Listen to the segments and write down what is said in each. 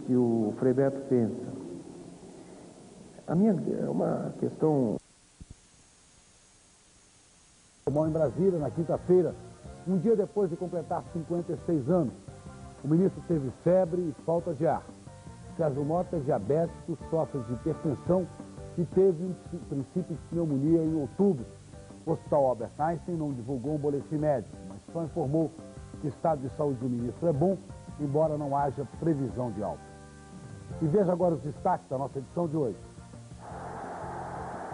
que o Frei Beto pensa. A minha é uma questão... Em Brasília, na quinta-feira, um dia depois de completar 56 anos, o ministro teve febre e falta de ar. Sérgio Mota é diabético, sofre de hipertensão e teve um princípio de pneumonia em outubro. O Hospital Albert Einstein não divulgou um boletim médico, mas só informou que o estado de saúde do ministro é bom, embora não haja previsão de alta. E veja agora os destaques da nossa edição de hoje.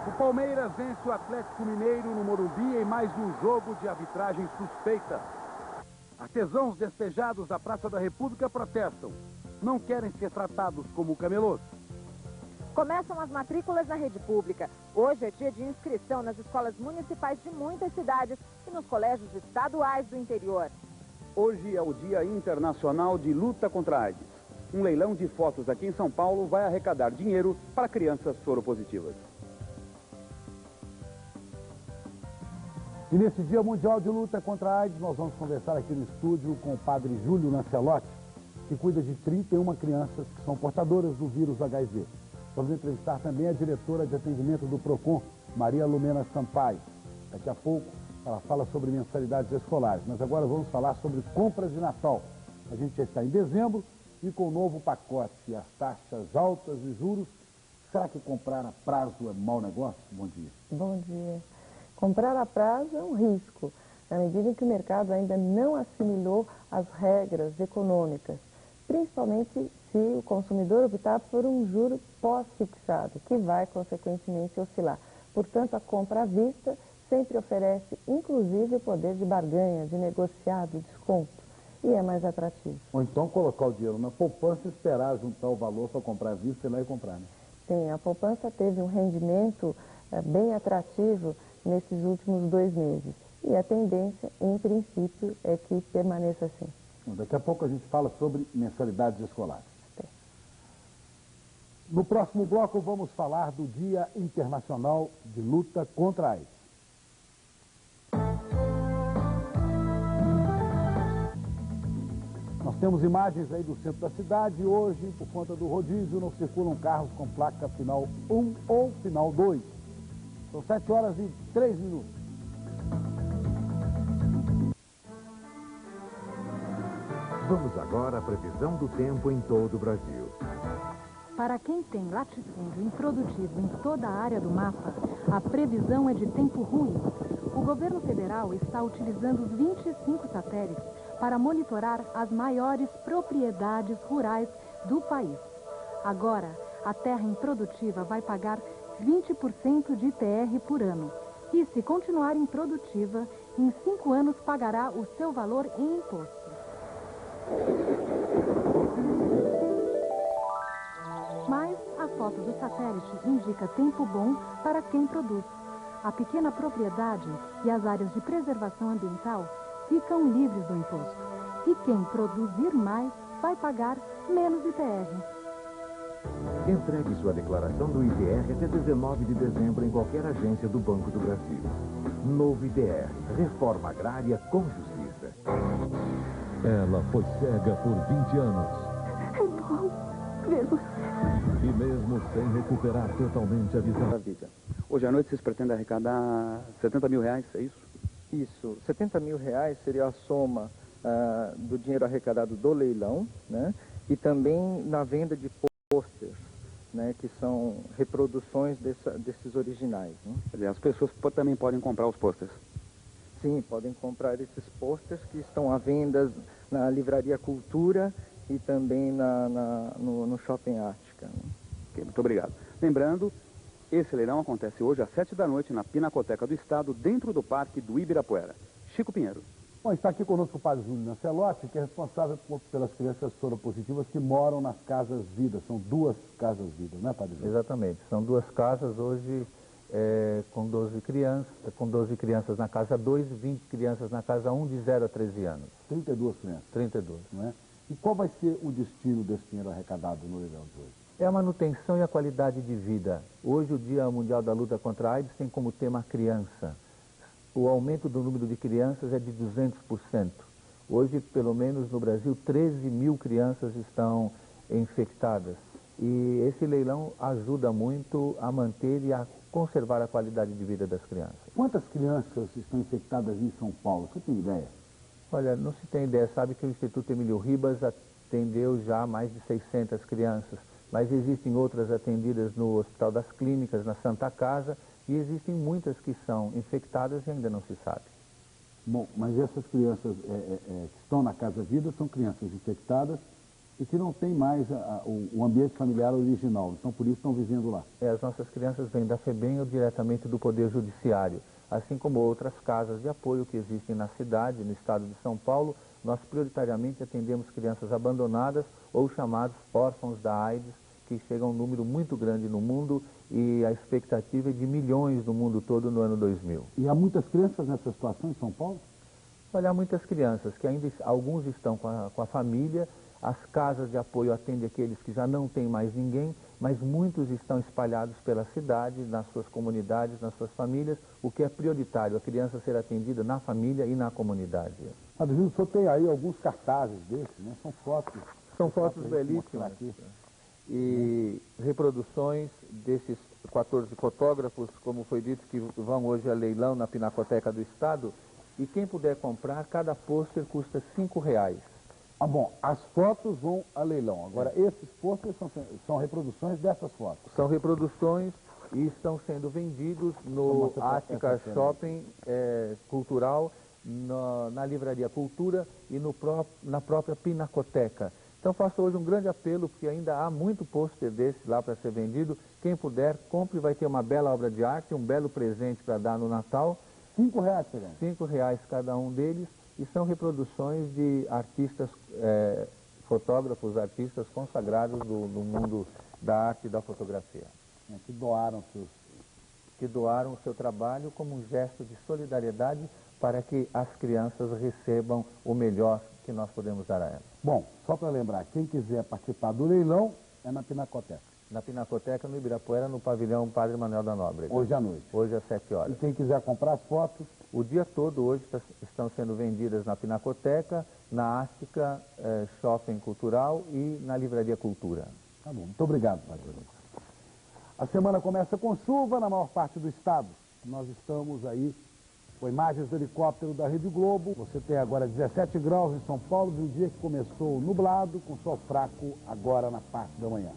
O Palmeiras vence o Atlético Mineiro no Morumbi em mais um jogo de arbitragem suspeita. Artesãos despejados da Praça da República protestam. Não querem ser tratados como camelôs. Começam as matrículas na rede pública. Hoje é dia de inscrição nas escolas municipais de muitas cidades e nos colégios estaduais do interior. Hoje é o Dia Internacional de Luta contra a AIDS. Um leilão de fotos aqui em São Paulo vai arrecadar dinheiro para crianças soropositivas. E nesse Dia Mundial de Luta contra a AIDS, nós vamos conversar aqui no estúdio com o padre Júlio Lancelotti, que cuida de 31 crianças que são portadoras do vírus HIV. Vamos entrevistar também a diretora de atendimento do PROCON, Maria Lumena Sampaio. Daqui a pouco ela fala sobre mensalidades escolares, mas agora vamos falar sobre compras de Natal. A gente já está em dezembro e com o novo pacote e as taxas altas e juros, será que comprar a prazo é mau negócio? Bom dia. Bom dia. Comprar a prazo é um risco, na medida em que o mercado ainda não assimilou as regras econômicas, principalmente se o consumidor optar por um juro pós-fixado, que vai, consequentemente, oscilar. Portanto, a compra à vista sempre oferece, inclusive, o poder de barganha, de negociar, de desconto, e é mais atrativo. Ou então colocar o dinheiro na poupança e esperar juntar o valor para comprar à vista e ir lá e comprar, né? Sim, a poupança teve um rendimento bem atrativo nesses últimos 2 meses. E a tendência, em princípio, é que permaneça assim. Daqui a pouco a gente fala sobre mensalidades escolares. No próximo bloco vamos falar do Dia Internacional de Luta contra a AIDS. Nós temos imagens aí do centro da cidade e hoje, por conta do rodízio, não circulam carros com placa final 1 ou final 2. São 7 horas e 3 minutos. Vamos agora à previsão do tempo em todo o Brasil. Para quem tem latifúndio improdutivo em toda a área do mapa, a previsão é de tempo ruim. O governo federal está utilizando 25 satélites para monitorar as maiores propriedades rurais do país. Agora, a terra improdutiva vai pagar 20% de ITR por ano. E se continuar improdutiva, em 5 anos pagará o seu valor em imposto. Mas a foto do satélite indica tempo bom para quem produz. A pequena propriedade e as áreas de preservação ambiental ficam livres do imposto. E quem produzir mais vai pagar menos ITR. Entregue sua declaração do ITR até 19 de dezembro em qualquer agência do Banco do Brasil. Novo ITR, reforma agrária com justiça. Ela foi cega por 20 anos. É bom ver você. E mesmo sem recuperar totalmente a visão. Hoje à noite vocês pretendem arrecadar 70 mil reais, é isso? Isso, 70 mil reais seria a soma do dinheiro arrecadado do leilão, né? E também na venda de pôsteres, né? Que são reproduções desses originais, né? Quer dizer, as pessoas também podem comprar os pôsteres. Sim, podem comprar esses pôsteres que estão à venda na Livraria Cultura e também no Shopping Ártica. Né? Okay, muito obrigado. Lembrando, esse leilão acontece hoje às 7 da noite na Pinacoteca do Estado, dentro do Parque do Ibirapuera. Chico Pinheiro. Bom, está aqui conosco o padre Júlio Lancelotti, que é responsável pelas crianças soropositivas que moram nas Casas Vidas. São 2 Casas Vidas, né, padre Júlio? Exatamente. São 2 casas hoje com 12 crianças na casa 2 e 20 crianças na casa 1, de 0 a 13 anos. 32 crianças. 32. Não é? E qual vai ser o destino desse dinheiro arrecadado no leilão de hoje? É a manutenção e a qualidade de vida. Hoje o Dia Mundial da Luta contra a AIDS tem como tema a criança. O aumento do número de crianças é de 200%. Hoje, pelo menos no Brasil, 13 mil crianças estão infectadas. E esse leilão ajuda muito a manter e a conservar a qualidade de vida das crianças. Quantas crianças estão infectadas em São Paulo? Você tem ideia? Olha, não se tem ideia. Sabe que o Instituto Emílio Ribas atendeu já mais de 600 crianças, mas existem outras atendidas no Hospital das Clínicas, na Santa Casa, e existem muitas que são infectadas e ainda não se sabe. Bom, mas essas crianças que estão na Casa Vida são crianças infectadas e que não têm mais o ambiente familiar original, então por isso estão vivendo lá. As nossas crianças vêm da FEBEM ou diretamente do Poder Judiciário, assim como outras casas de apoio que existem na cidade, no estado de São Paulo. Nós prioritariamente atendemos crianças abandonadas ou chamados órfãos da AIDS, que chegam a um número muito grande no mundo e a expectativa é de milhões no mundo todo no ano 2000. E há muitas crianças nessa situação em São Paulo? Olha, há muitas crianças que ainda, alguns estão com a família, as casas de apoio atendem aqueles que já não têm mais ninguém, mas muitos estão espalhados pela cidade, nas suas comunidades, nas suas famílias, o que é prioritário, a criança ser atendida na família e na comunidade. Padre Júlio, o senhor tem aí alguns cartazes desses, né? São fotos. São fotos belíssimas e reproduções desses 14 fotógrafos, como foi dito, que vão hoje a leilão na Pinacoteca do Estado, e quem puder comprar, cada pôster custa R$5. Ah, bom, as fotos vão a leilão. Agora, esses pôsteres são reproduções dessas fotos? São reproduções e estão sendo vendidos no Ática Shopping Cultural, na Livraria Cultura e na própria Pinacoteca. Então faço hoje um grande apelo, porque ainda há muito pôster desse lá para ser vendido. Quem puder, compre, vai ter uma bela obra de arte, um belo presente para dar no Natal. R$5, Fernando? R$5 cada um deles, e são reproduções de artistas, fotógrafos, artistas consagrados do mundo da arte e da fotografia. Que doaram o seu trabalho como um gesto de solidariedade para que as crianças recebam o melhor que nós podemos dar a elas. Bom, só para lembrar, quem quiser participar do leilão é na Pinacoteca. Na Pinacoteca, no Ibirapuera, no pavilhão Padre Manuel da Nóbrega. Hoje à noite. Hoje às 7 horas. E quem quiser comprar as fotos? O dia todo hoje estão sendo vendidas na Pinacoteca, na Ática Shopping Cultural e na Livraria Cultura. Tá bom, muito obrigado, Padre. A semana começa com chuva na maior parte do estado. Nós estamos aí com imagens do helicóptero da Rede Globo. Você tem agora 17 graus em São Paulo, de um dia que começou nublado, com sol fraco agora na parte da manhã.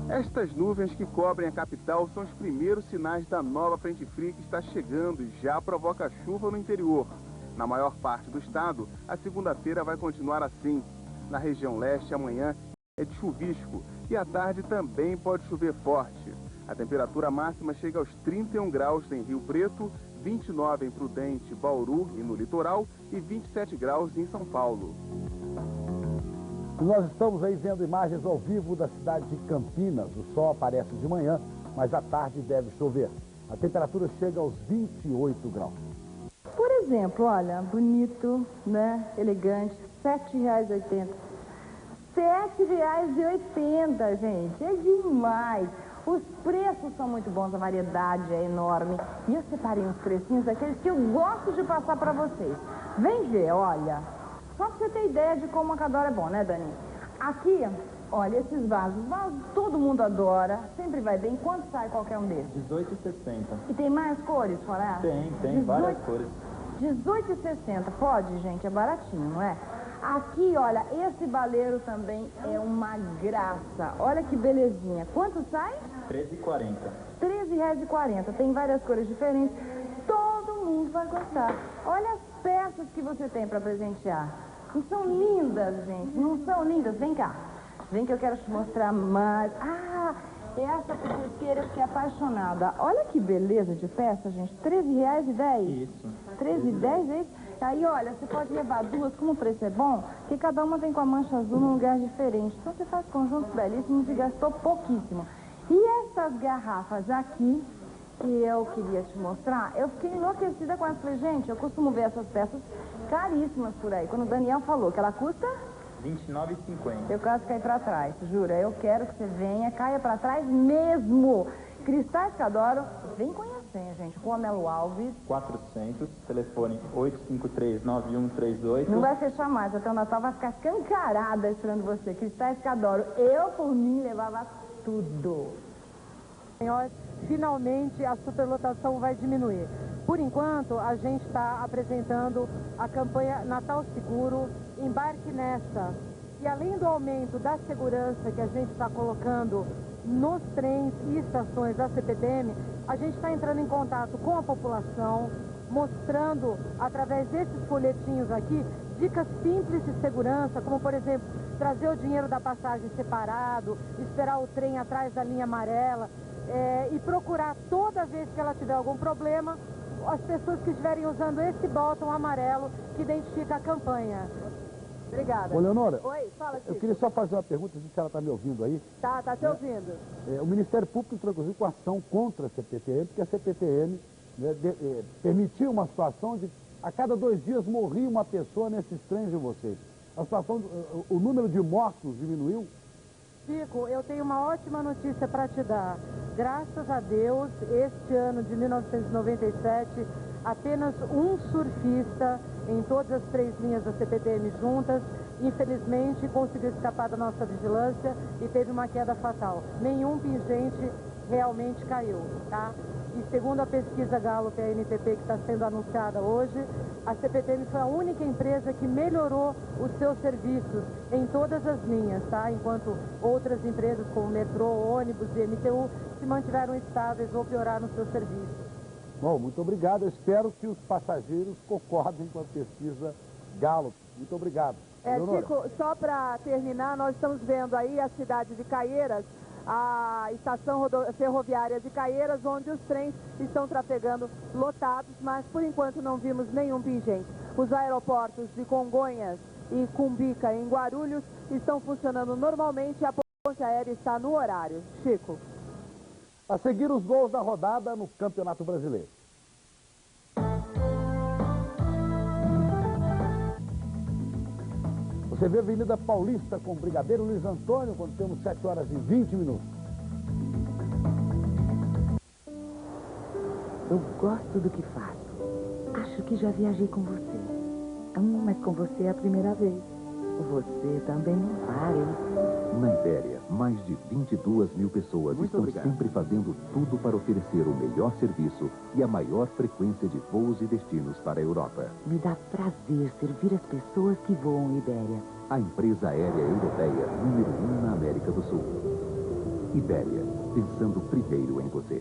Estas nuvens que cobrem a capital são os primeiros sinais da nova frente fria que está chegando e já provoca chuva no interior. Na maior parte do estado, a segunda-feira vai continuar assim. Na região leste, amanhã é de chuvisco e à tarde também pode chover forte. A temperatura máxima chega aos 31 graus em Rio Preto, 29 em Prudente, Bauru e no litoral e 27 graus em São Paulo. Nós estamos aí vendo imagens ao vivo da cidade de Campinas. O sol aparece de manhã, mas à tarde deve chover. A temperatura chega aos 28 graus. Por exemplo, olha, bonito, né? Elegante, R$7,80. R$7,80, gente, é demais. Os preços são muito bons, a variedade é enorme. E eu separei uns precinhos daqueles que eu gosto de passar para vocês. Vem ver, olha. Só pra você ter ideia de como a Cadora é bom, né, Dani? Aqui, olha, esses vasos todo mundo adora, sempre vai bem. Quanto sai qualquer um deles? R$18,60. E tem mais cores, fora? Tem várias cores. R$18,60, pode, gente, é baratinho, não é? Aqui, olha, esse baleiro também é uma graça. Olha que belezinha. Quanto sai? R$13,40. R$13,40. Tem várias cores diferentes. Todo mundo vai gostar. Olha as peças que você tem para presentear. Não são lindas, gente? Não são lindas? Vem cá. Vem que eu quero te mostrar mais. Ah, essa porque eu fiquei apaixonada. Olha que beleza de peça, gente. R$13,10. Isso. R$13,10, é isso? Aí, olha, você pode levar duas, como o preço é bom, que cada uma vem com a mancha azul num lugar diferente. Então você faz conjuntos belíssimos e gastou pouquíssimo. E essas garrafas aqui, que eu queria te mostrar, eu fiquei enlouquecida com elas. Falei, gente, eu costumo ver essas peças caríssimas por aí. Quando o Daniel falou que ela custa... R$29,50. Eu quase caí pra trás, jura. Eu quero que você venha, caia pra trás mesmo. Cristais que adoro, vem conhecer. senha, gente. Rua Melo Alves. 400, telefone 853-9138. Não vai fechar mais, até o Natal vai ficar escancarada esperando você. Cristais que adoro. Eu, por mim, levava tudo. Senhores, finalmente a superlotação vai diminuir. Por enquanto, a gente está apresentando a campanha Natal Seguro, Embarque Nessa. E além do aumento da segurança que a gente está colocando nos trens e estações da CPTM, a gente está entrando em contato com a população, mostrando, através desses folhetinhos aqui, dicas simples de segurança, como, por exemplo, trazer o dinheiro da passagem separado, esperar o trem atrás da linha amarela, e procurar, toda vez que ela tiver algum problema, as pessoas que estiverem usando esse botão amarelo que identifica a campanha. Obrigada. Ô, Leonora, Oi, fala, Chico. eu queria só fazer uma pergunta, não sei se ela está me ouvindo aí. Tá te ouvindo. O Ministério Público entrou, inclusive, com ação contra a CPTM, porque a CPTM permitiu uma situação de, a cada 2 dias, morria uma pessoa nesses trens de vocês. A situação, o número de mortos diminuiu? Chico, eu tenho uma ótima notícia para te dar. Graças a Deus, este ano de 1997, apenas um surfista em todas as 3 linhas da CPTM juntas, infelizmente, conseguiu escapar da nossa vigilância e teve uma queda fatal. Nenhum pingente realmente caiu, tá? E segundo a pesquisa Gallup, a NTP, que está sendo anunciada hoje, a CPTM foi a única empresa que melhorou os seus serviços em todas as linhas, tá? Enquanto outras empresas como metrô, ônibus e MTU se mantiveram estáveis ou pioraram os seus serviços. Bom, muito obrigado. Eu espero que os passageiros concordem com a pesquisa Gallup. Muito obrigado. Chico, só para terminar, nós estamos vendo aí a cidade de Caieiras, a estação ferroviária de Caieiras, onde os trens estão trafegando lotados, mas por enquanto não vimos nenhum pingente. Os aeroportos de Congonhas e Cumbica, em Guarulhos, estão funcionando normalmente e a ponte aérea está no horário. Chico. A seguir, os gols da rodada no Campeonato Brasileiro. Você vê a Avenida Paulista com o Brigadeiro Luiz Antônio quando temos 7 horas e 20 minutos. Eu gosto do que faço. Acho que já viajei com você. Mas com você é a primeira vez. Você também não vai, hein? Na Ibéria, mais de 22 mil pessoas estão sempre fazendo tudo para oferecer o melhor serviço e a maior frequência de voos e destinos para a Europa. Me dá prazer servir as pessoas que voam Ibéria. A empresa aérea europeia número 1 na América do Sul. Ibéria, pensando primeiro em você.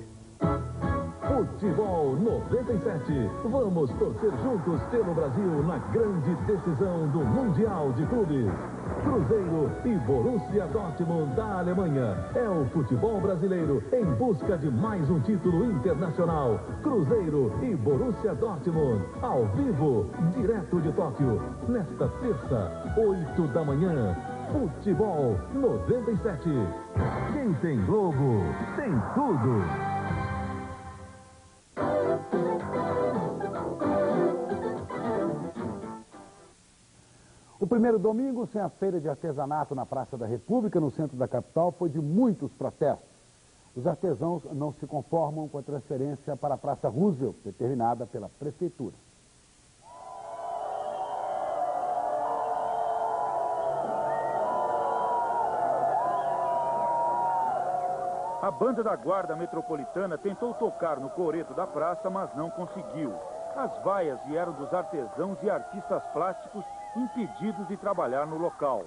Futebol 97. Vamos torcer juntos pelo Brasil na grande decisão do Mundial de Clubes. Cruzeiro e Borussia Dortmund da Alemanha. É o futebol brasileiro em busca de mais um título internacional. Cruzeiro e Borussia Dortmund, ao vivo, direto de Tóquio, nesta terça, 8 da manhã. Futebol 97. Quem tem Globo, tem tudo. O primeiro domingo, sem a feira de artesanato na Praça da República, no centro da capital, foi de muitos protestos. Os artesãos não se conformam com a transferência para a Praça Roosevelt, determinada pela Prefeitura. A banda da Guarda Metropolitana tentou tocar no coreto da praça, mas não conseguiu. As vaias vieram dos artesãos e artistas plásticos impedidos de trabalhar no local.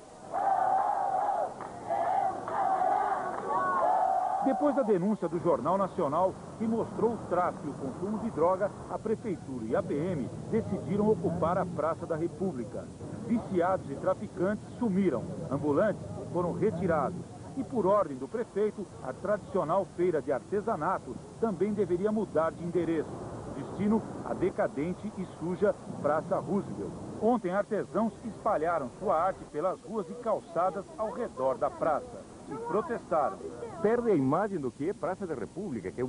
Depois da denúncia do Jornal Nacional, que mostrou o tráfico e o consumo de droga, a Prefeitura e a PM decidiram ocupar a Praça da República. Viciados e traficantes sumiram, ambulantes foram retirados. E por ordem do prefeito, a tradicional feira de artesanato também deveria mudar de endereço. Destino a decadente e suja Praça Roosevelt. Ontem, artesãos espalharam sua arte pelas ruas e calçadas ao redor da praça e protestaram. Perde a imagem do que é Praça da República, que é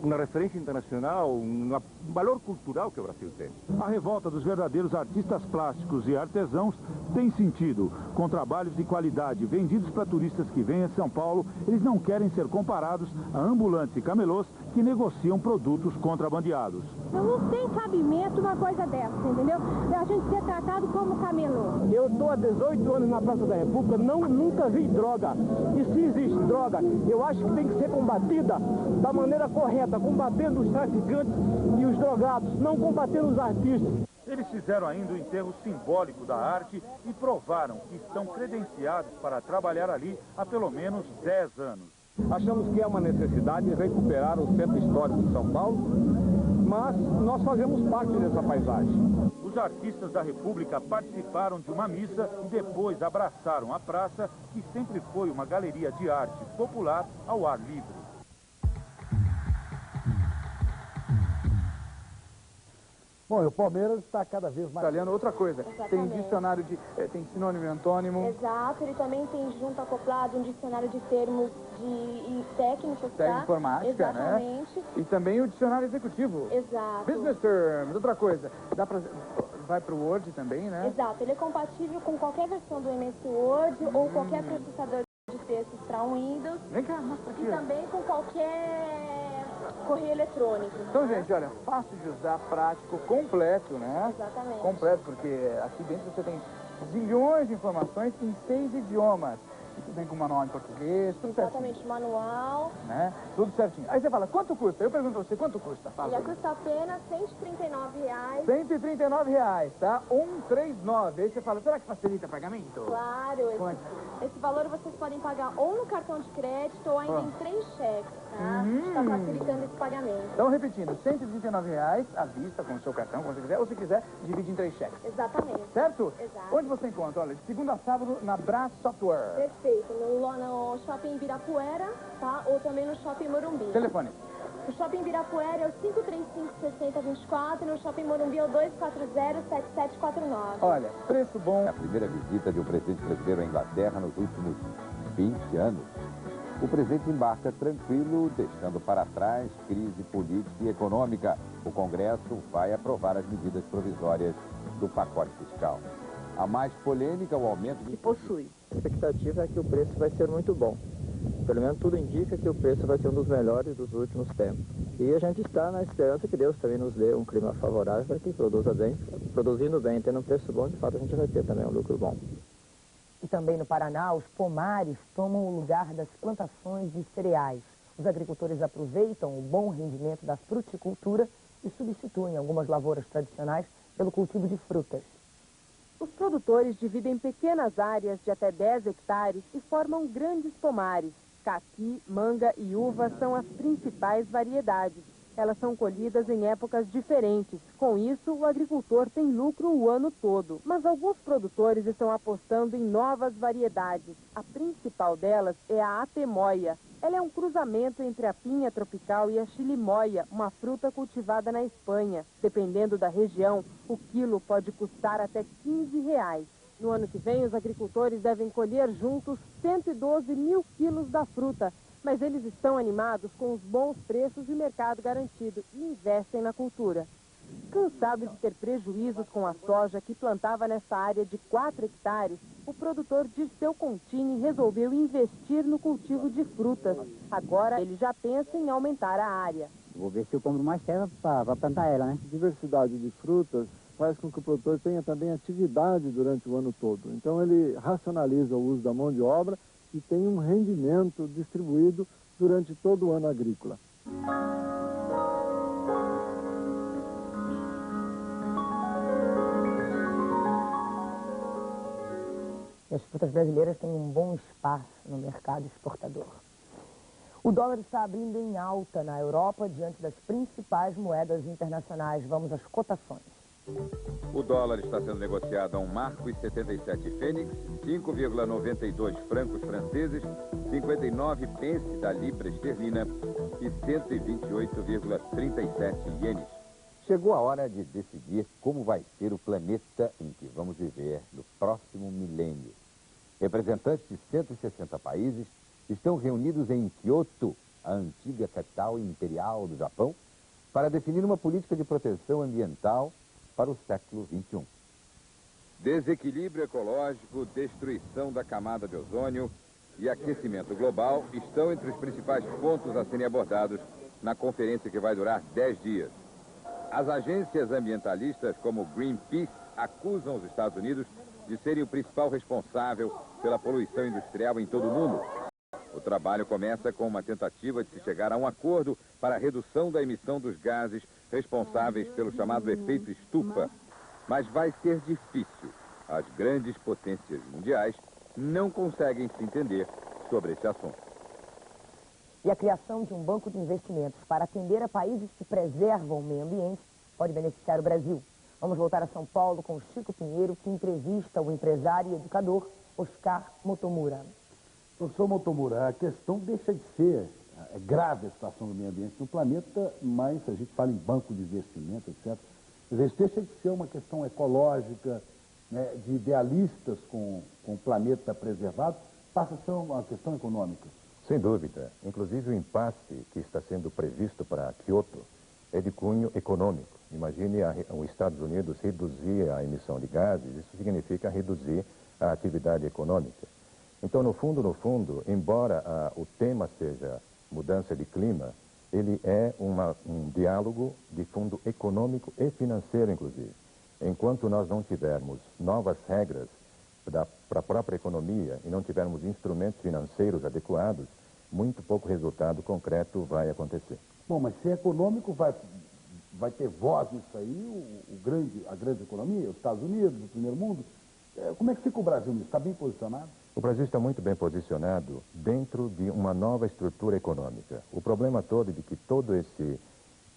Uma referência internacional, um valor cultural que o Brasil tem. A revolta dos verdadeiros artistas plásticos e artesãos tem sentido. Com trabalhos de qualidade vendidos para turistas que vêm a São Paulo, eles não querem ser comparados a ambulantes e camelôs que negociam produtos contrabandeados. Não tem cabimento uma coisa dessa, entendeu? A gente ser tratado como camelô. Eu estou há 18 anos na Praça da República, nunca vi droga. E se existe droga, eu acho que tem que ser combatida da maneira correta, combatendo os traficantes e os drogados, não combatendo os artistas. Eles fizeram ainda o enterro simbólico da arte e provaram que estão credenciados para trabalhar ali há pelo menos 10 anos. Achamos que é uma necessidade recuperar o centro histórico de São Paulo, mas nós fazemos parte dessa paisagem. Os artistas da República participaram de uma missa e depois abraçaram a praça, que sempre foi uma galeria de arte popular ao ar livre. Bom, e o Palmeiras está cada vez mais... Italiano, outra coisa, Exatamente. tem dicionário de... tem sinônimo e antônimo. Exato, ele também tem junto acoplado um dicionário de termos técnicos, tá? Informática, Exatamente. né? E também o dicionário executivo. Exato. Business terms, outra coisa. Vai pro Word também, né? Exato, ele é compatível com qualquer versão do MS Word ou qualquer processador de textos para Windows. Vem cá, mostra aqui. E também com qualquer correio eletrônico. Então, gente, olha, fácil de usar, prático, completo, né? Exatamente. Completo, porque aqui dentro você tem zilhões de informações em 6 idiomas. E tudo bem com manual em português, tudo certinho. Exatamente, manual. Né? Tudo certinho. Aí você fala, quanto custa? Eu pergunto a você, quanto custa? Fala. Ele custa apenas R$139. R$139, tá? 139. Aí você fala, será que facilita o pagamento? Claro. Esse valor vocês podem pagar ou no cartão de crédito ou ainda em 3 cheques, tá? Está facilitando esse pagamento. Então, repetindo, R$139 à vista com o seu cartão, como você quiser, ou se quiser, divide em 3 cheques. Exatamente. Certo? Exato. Onde você encontra? Olha, de segunda a sábado na Brás Software. Perfeito. No Shopping Ibirapuera, tá? Ou também no Shopping Morumbi. Telefone. O Shopping Ibirapuera é o 535-6024 e no Shopping Morumbi é o 240-7749. Olha, preço bom. A primeira visita de um presidente brasileiro à Inglaterra nos últimos 20 anos. O presidente embarca tranquilo, deixando para trás crise política e econômica. O Congresso vai aprovar as medidas provisórias do pacote fiscal. A mais polêmica, o aumento de... possui. A expectativa é que o preço vai ser muito bom. Pelo menos tudo indica que o preço vai ser um dos melhores dos últimos tempos. E a gente está na esperança que Deus também nos dê um clima favorável para que produza bem. Produzindo bem, tendo um preço bom, de fato a gente vai ter também um lucro bom. E também no Paraná, os pomares tomam o lugar das plantações de cereais. Os agricultores aproveitam o bom rendimento da fruticultura e substituem algumas lavouras tradicionais pelo cultivo de frutas. Os produtores dividem pequenas áreas de até 10 hectares e formam grandes pomares. Caqui, manga e uva são as principais variedades. Elas são colhidas em épocas diferentes. Com isso, o agricultor tem lucro o ano todo. Mas alguns produtores estão apostando em novas variedades. A principal delas é a atemoia. Ela é um cruzamento entre a pinha tropical e a chilimoia, uma fruta cultivada na Espanha. Dependendo da região, o quilo pode custar até R$15. No ano que vem, os agricultores devem colher juntos 112 mil quilos da fruta. Mas eles estão animados com os bons preços e mercado garantido e investem na cultura. Cansado de ter prejuízos com a soja que plantava nessa área de 4 hectares, o produtor Dirceu Contini resolveu investir no cultivo de frutas. Agora ele já pensa em aumentar a área. Vou ver se eu compro mais terra para plantar ela, né? Diversidade de frutas faz com que o produtor tenha também atividade durante o ano todo. Então ele racionaliza o uso da mão de obra e tem um rendimento distribuído durante todo o ano agrícola. E as frutas brasileiras têm um bom espaço no mercado exportador. O dólar está abrindo em alta na Europa diante das principais moedas internacionais. Vamos às cotações. O dólar está sendo negociado a um marco e 77 fênix, 5,92 francos franceses, 59 pence da libra esterlina e 128,37 ienes. Chegou a hora de decidir como vai ser o planeta em que vamos viver no próximo milênio. Representantes de 160 países estão reunidos em Kyoto a antiga capital imperial do Japão, para definir uma política de proteção ambiental para o século XXI. Desequilíbrio ecológico, destruição da camada de ozônio e aquecimento global estão entre os principais pontos a serem abordados na conferência que vai durar 10 dias. As agências ambientalistas como Greenpeace acusam os Estados Unidos de serem o principal responsável pela poluição industrial em todo o mundo. O trabalho começa com uma tentativa de se chegar a um acordo para a redução da emissão dos gases responsáveis pelo chamado efeito estufa. Mas vai ser difícil. As grandes potências mundiais não conseguem se entender sobre esse assunto. E a criação de um banco de investimentos para atender a países que preservam o meio ambiente pode beneficiar o Brasil. Vamos voltar a São Paulo com o Chico Pinheiro, que entrevista o empresário e educador Oscar Motomura. Professor Motomura, a questão deixa de ser grave a situação do meio ambiente no planeta, mas a gente fala em banco de investimento, etc. Às vezes deixa de ser uma questão ecológica, né, de idealistas com o planeta preservado, passa a ser uma questão econômica. Sem dúvida. Inclusive o impasse que está sendo previsto para Kyoto é de cunho econômico. Imagine os Estados Unidos reduzir a emissão de gases, isso significa reduzir a atividade econômica. Então, no fundo, embora o tema seja mudança de clima, ele é um diálogo de fundo econômico e financeiro, inclusive. Enquanto nós não tivermos novas regras para a própria economia e não tivermos instrumentos financeiros adequados, muito pouco resultado concreto vai acontecer. Bom, mas se é econômico, vai ter voz nisso aí, a grande economia, os Estados Unidos, o primeiro mundo. Como é que fica o Brasil nisso? Está bem posicionado? O Brasil está muito bem posicionado dentro de uma nova estrutura econômica. O problema todo é de que todo esse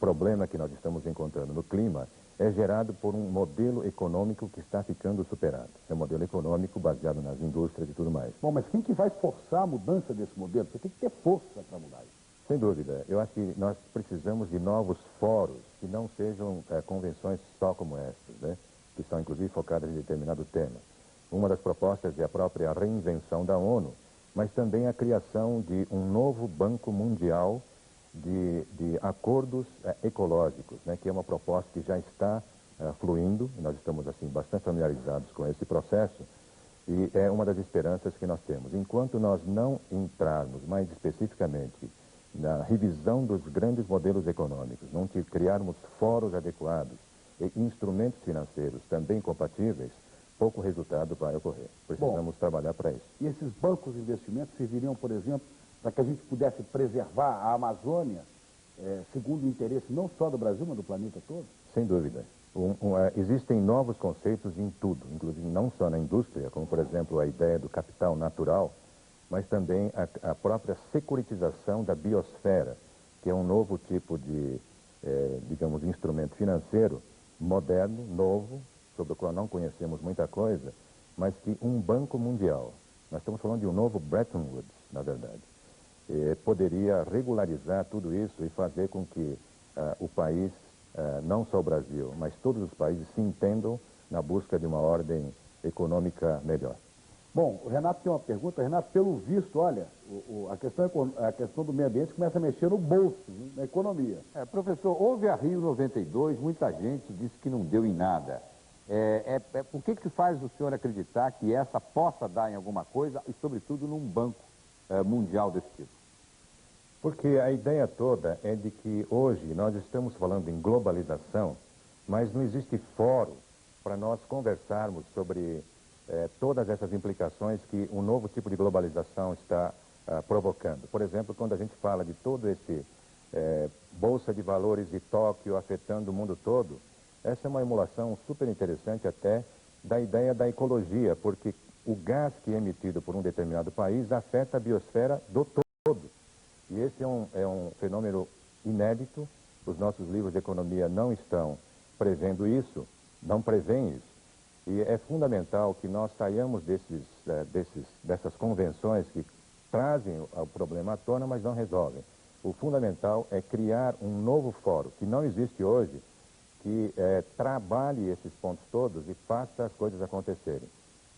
problema que nós estamos encontrando no clima é gerado por um modelo econômico que está ficando superado. É um modelo econômico baseado nas indústrias e tudo mais. Bom, mas quem que vai forçar a mudança desse modelo? Você tem que ter força para mudar isso. Sem dúvida. Eu acho que nós precisamos de novos fóruns que não sejam convenções só como estas, né? Que são inclusive focadas em determinado tema. Uma das propostas é a própria reinvenção da ONU, mas também a criação de um novo Banco Mundial de acordos ecológicos, né, que é uma proposta que já está fluindo, e nós estamos assim bastante familiarizados com esse processo, e é uma das esperanças que nós temos. Enquanto nós não entrarmos mais especificamente na revisão dos grandes modelos econômicos, não criarmos fóruns adequados e instrumentos financeiros também compatíveis, pouco resultado vai ocorrer. Precisamos trabalhar para isso. E esses bancos de investimentos serviriam, por exemplo, para que a gente pudesse preservar a Amazônia, segundo o interesse não só do Brasil, mas do planeta todo? Sem dúvida. Existem novos conceitos em tudo, inclusive não só na indústria, como, por exemplo, a ideia do capital natural, mas também a própria securitização da biosfera, que é um novo tipo de, digamos, instrumento financeiro moderno, novo, sobre o qual não conhecemos muita coisa, mas que um banco mundial, nós estamos falando de um novo Bretton Woods, na verdade, poderia regularizar tudo isso e fazer com que o país, não só o Brasil, mas todos os países se entendam na busca de uma ordem econômica melhor. Bom, o Renato tem uma pergunta. Renato, pelo visto, olha, a questão do meio ambiente começa a mexer no bolso, na economia. Professor, houve a Rio 92, muita gente disse que não deu em nada. O que faz o senhor acreditar que essa possa dar em alguma coisa e, sobretudo, num banco mundial desse tipo? Porque a ideia toda é de que hoje nós estamos falando em globalização, mas não existe fórum para nós conversarmos sobre todas essas implicações que um novo tipo de globalização está provocando. Por exemplo, quando a gente fala de todo esse Bolsa de Valores de Tóquio afetando o mundo todo, essa é uma emulação super interessante até da ideia da ecologia, porque o gás que é emitido por um determinado país afeta a biosfera do todo. E esse é um fenômeno inédito. Os nossos livros de economia não estão prevendo isso, não prevêem isso. E é fundamental que nós saiamos dessas convenções que trazem o problema à tona, mas não resolvem. O fundamental é criar um novo fórum, que não existe hoje, que trabalhe esses pontos todos e faça as coisas acontecerem.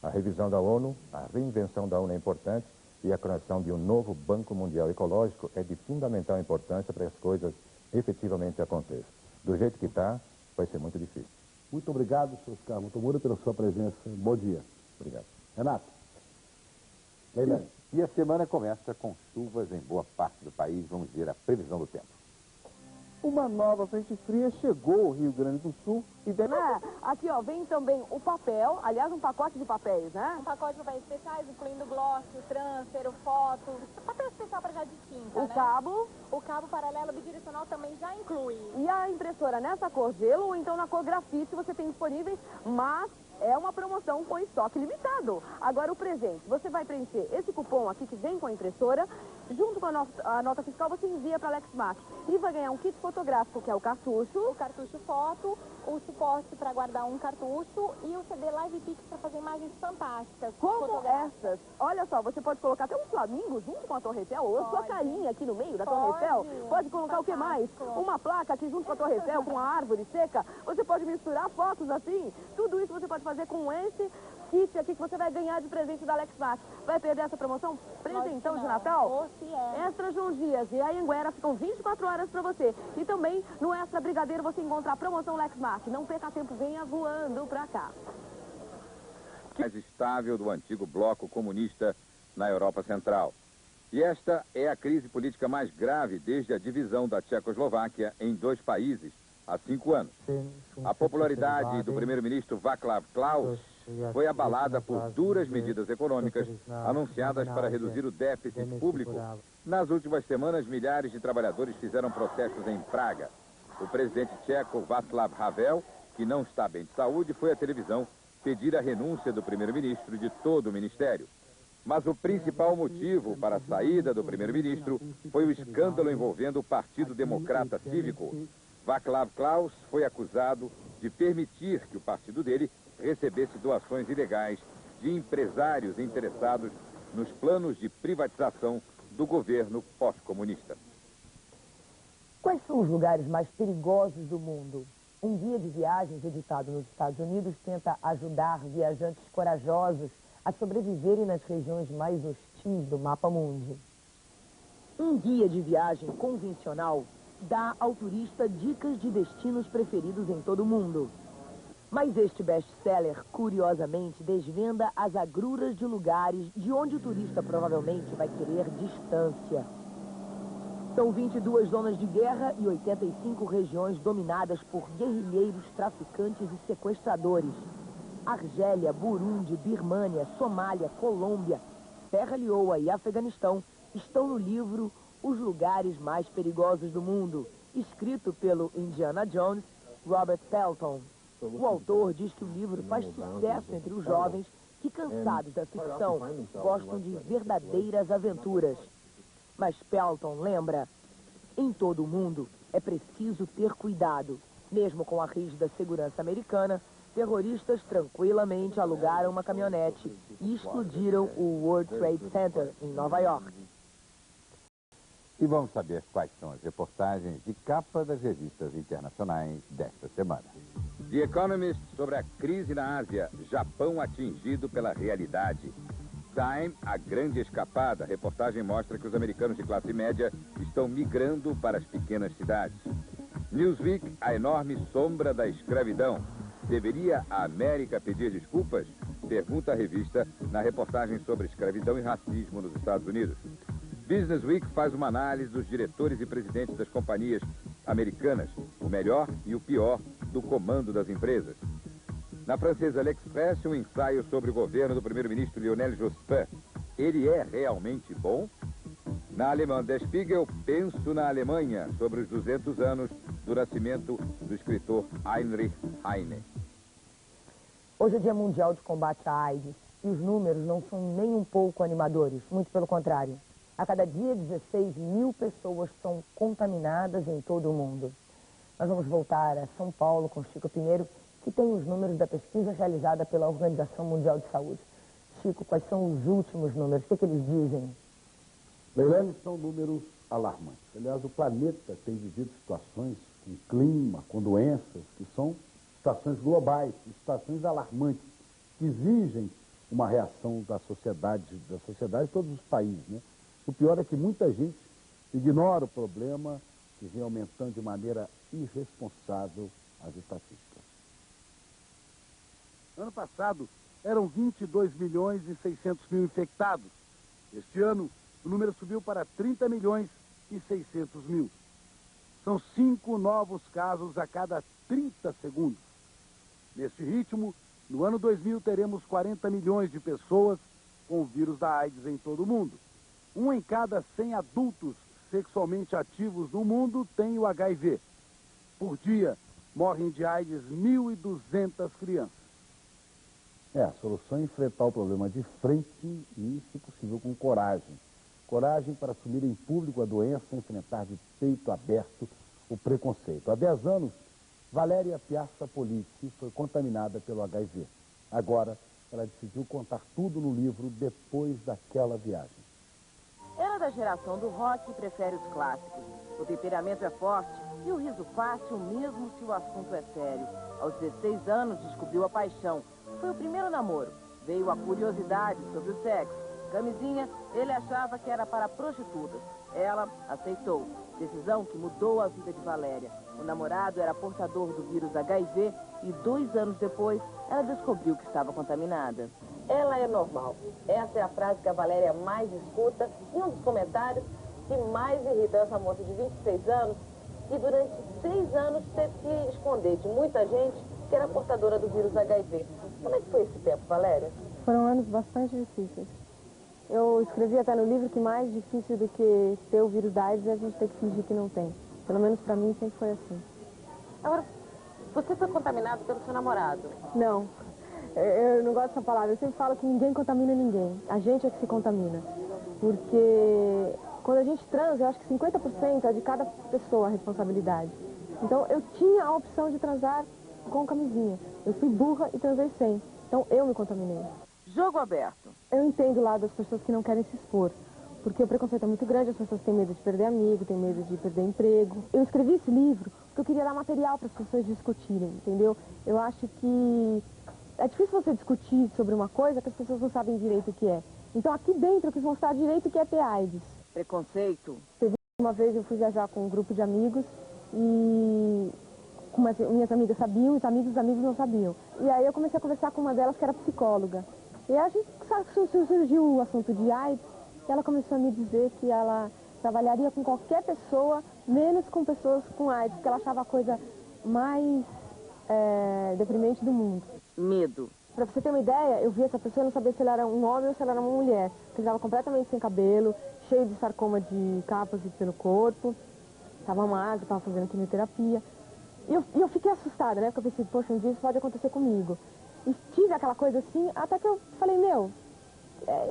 A revisão da ONU, a reinvenção da ONU é importante, e a criação de um novo Banco Mundial Ecológico é de fundamental importância para que as coisas efetivamente aconteçam. Do jeito que está, vai ser muito difícil. Muito obrigado, senhor Oscar Motomura, pela sua presença. Bom dia. Obrigado. Renato. Leila. E a semana começa com chuvas em boa parte do país. Vamos ver a previsão do tempo. Uma nova frente fria chegou ao Rio Grande do Sul e deve... Aqui, ó, vem também o papel, aliás, um pacote de papéis, né? Um pacote de papéis especiais, incluindo gloss, transfer, foto, papel especial para já de tinta, O cabo. O cabo paralelo bidirecional também já inclui. E a impressora nessa cor gelo ou então na cor grafite você tem disponíveis, mas é uma promoção com estoque limitado. Agora o presente, você vai preencher esse cupom aqui que vem com a impressora, junto com a nota fiscal você envia para a Lexmark e vai ganhar um kit fotográfico que é o cartucho Foto, o suporte para guardar um cartucho e o CD Live Pix para fazer imagens fantásticas. Como essas, olha só, você pode colocar até um flamingo junto com a Torre Eiffel, ou a sua carinha aqui no meio da Torre Eiffel. Pode colocar o que mais? Uma placa aqui junto com a Torre Eiffel, com a árvore seca. Você pode misturar fotos assim. Tudo isso você pode fazer com esse kit aqui que você vai ganhar de presente da Lexmark. Vai perder essa promoção? Presentão de Natal? Extra João Dias e a Anhanguera ficam 24 horas para você. E também no Extra Brigadeiro você encontra a promoção Lexmark. Não perca tempo, venha voando para cá. Mais estável do antigo bloco comunista na Europa Central. E esta é a crise política mais grave desde a divisão da Tchecoslováquia em dois países há 5 anos. A popularidade do primeiro-ministro Václav Klaus foi abalada por duras medidas econômicas anunciadas para reduzir o déficit público. Nas últimas semanas, milhares de trabalhadores fizeram protestos em Praga. O presidente tcheco Václav Havel, que não está bem de saúde, foi à televisão pedir a renúncia do primeiro-ministro e de todo o ministério. Mas o principal motivo para a saída do primeiro-ministro foi o escândalo envolvendo o Partido Democrata Cívico. Václav Klaus foi acusado de permitir que o partido dele recebesse doações ilegais de empresários interessados nos planos de privatização do governo pós-comunista. Quais são os lugares mais perigosos do mundo? Um guia de viagens editado nos Estados Unidos tenta ajudar viajantes corajosos a sobreviverem nas regiões mais hostis do mapa mundi. Um guia de viagem convencional dá ao turista dicas de destinos preferidos em todo o mundo. Mas este best-seller, curiosamente, desvenda as agruras de lugares de onde o turista provavelmente vai querer distância. São 22 zonas de guerra e 85 regiões dominadas por guerrilheiros, traficantes e sequestradores. Argélia, Burundi, Birmânia, Somália, Colômbia, Serra Leoa e Afeganistão estão no livro Os Lugares Mais Perigosos do Mundo, escrito pelo Indiana Jones, Robert Pelton. O autor diz que o livro faz sucesso entre os jovens que, cansados da ficção, gostam de verdadeiras aventuras. Mas Pelton lembra, em todo o mundo é preciso ter cuidado. Mesmo com a rígida segurança americana, terroristas tranquilamente alugaram uma caminhonete e explodiram o World Trade Center em Nova York. E vamos saber quais são as reportagens de capa das revistas internacionais desta semana. The Economist sobre a crise na Ásia, Japão atingido pela realidade. Time, a grande escapada. A reportagem mostra que os americanos de classe média estão migrando para as pequenas cidades. Newsweek, a enorme sombra da escravidão. Deveria a América pedir desculpas? Pergunta a revista na reportagem sobre escravidão e racismo nos Estados Unidos. Business Week faz uma análise dos diretores e presidentes das companhias americanas, o melhor e o pior do comando das empresas. Na francesa L'Express, um ensaio sobre o governo do primeiro-ministro Lionel Jospin. Ele é realmente bom? Na alemã Der Spiegel, penso na Alemanha, sobre os 200 anos do nascimento do escritor Heinrich Heine. Hoje é Dia Mundial de Combate à AIDS e os números não são nem um pouco animadores, muito pelo contrário. A cada dia, 16 mil pessoas são contaminadas em todo o mundo. Nós vamos voltar a São Paulo com Chico Pinheiro, que tem os números da pesquisa realizada pela Organização Mundial de Saúde. Chico, quais são os últimos números? O que eles dizem? Leilani, são números alarmantes. Aliás, o planeta tem vivido situações com clima, com doenças, que são situações globais, situações alarmantes, que exigem uma reação da sociedade de todos os países, né? O pior é que muita gente ignora o problema que vem aumentando de maneira irresponsável as estatísticas. Ano passado, eram 22 milhões e 600 mil infectados. Este ano, o número subiu para 30 milhões e 600 mil. São 5 novos casos a cada 30 segundos. Neste ritmo, no ano 2000 teremos 40 milhões de pessoas com o vírus da AIDS em todo o mundo. 1 em cada 100 adultos sexualmente ativos no mundo tem o HIV. Por dia, morrem de AIDS 1.200 crianças. A solução é enfrentar o problema de frente e, se possível, com coragem. Coragem para assumir em público a doença, enfrentar de peito aberto o preconceito. Há 10 anos, Valéria Piazza Polizzi foi contaminada pelo HIV. Agora, ela decidiu contar tudo no livro Depois daquela Viagem. Ela é da geração do rock e prefere os clássicos. O temperamento é forte e o riso fácil mesmo se o assunto é sério. Aos 16 anos descobriu a paixão. Foi o primeiro namoro. Veio a curiosidade sobre o sexo. Camisinha, ele achava que era para prostitutas. Ela aceitou. Decisão que mudou a vida de Valéria. O namorado era portador do vírus HIV e 2 anos depois, ela descobriu que estava contaminada. Ela é normal. Essa é a frase que a Valéria mais escuta e um dos comentários que mais irrita essa moça de 26 anos, que durante 6 anos teve que esconder de muita gente que era portadora do vírus HIV. Como é que foi esse tempo, Valéria? Foram anos bastante difíceis. Eu escrevi até no livro que mais difícil do que ter o vírus da AIDS é a gente ter que fingir que não tem. Pelo menos pra mim sempre foi assim. Agora, você foi contaminado pelo seu namorado? Não, eu não gosto dessa palavra. Eu sempre falo que ninguém contamina ninguém. A gente é que se contamina. Porque quando a gente transa, eu acho que 50% é de cada pessoa a responsabilidade. Então eu tinha a opção de transar com camisinha. Eu fui burra e transei sem. Então eu me contaminei. Jogo aberto. Eu entendo o lado das pessoas que não querem se expor. Porque o preconceito é muito grande, as pessoas têm medo de perder amigo, têm medo de perder emprego. Eu escrevi esse livro porque eu queria dar material para as pessoas discutirem, entendeu? Eu acho que é difícil você discutir sobre uma coisa que as pessoas não sabem direito o que é. Então aqui dentro eu quis mostrar direito o que é ter AIDS. Preconceito? Teve uma vez eu fui viajar com um grupo de amigos e minhas amigas sabiam, os amigos dos amigos não sabiam. E aí eu comecei a conversar com uma delas que era psicóloga. E a gente surgiu o assunto de AIDS e ela começou a me dizer que ela trabalharia com qualquer pessoa, menos com pessoas com AIDS, porque ela achava a coisa mais deprimente do mundo. Medo. Pra você ter uma ideia, eu vi essa pessoa e não sabia se ela era um homem ou se ela era uma mulher. Porque ele estava completamente sem cabelo, cheio de sarcoma de capas pelo corpo, estava magro, estava fazendo quimioterapia. E eu fiquei assustada, né? Porque eu pensei, poxa, um dia isso pode acontecer comigo. E tive aquela coisa assim, até que eu falei,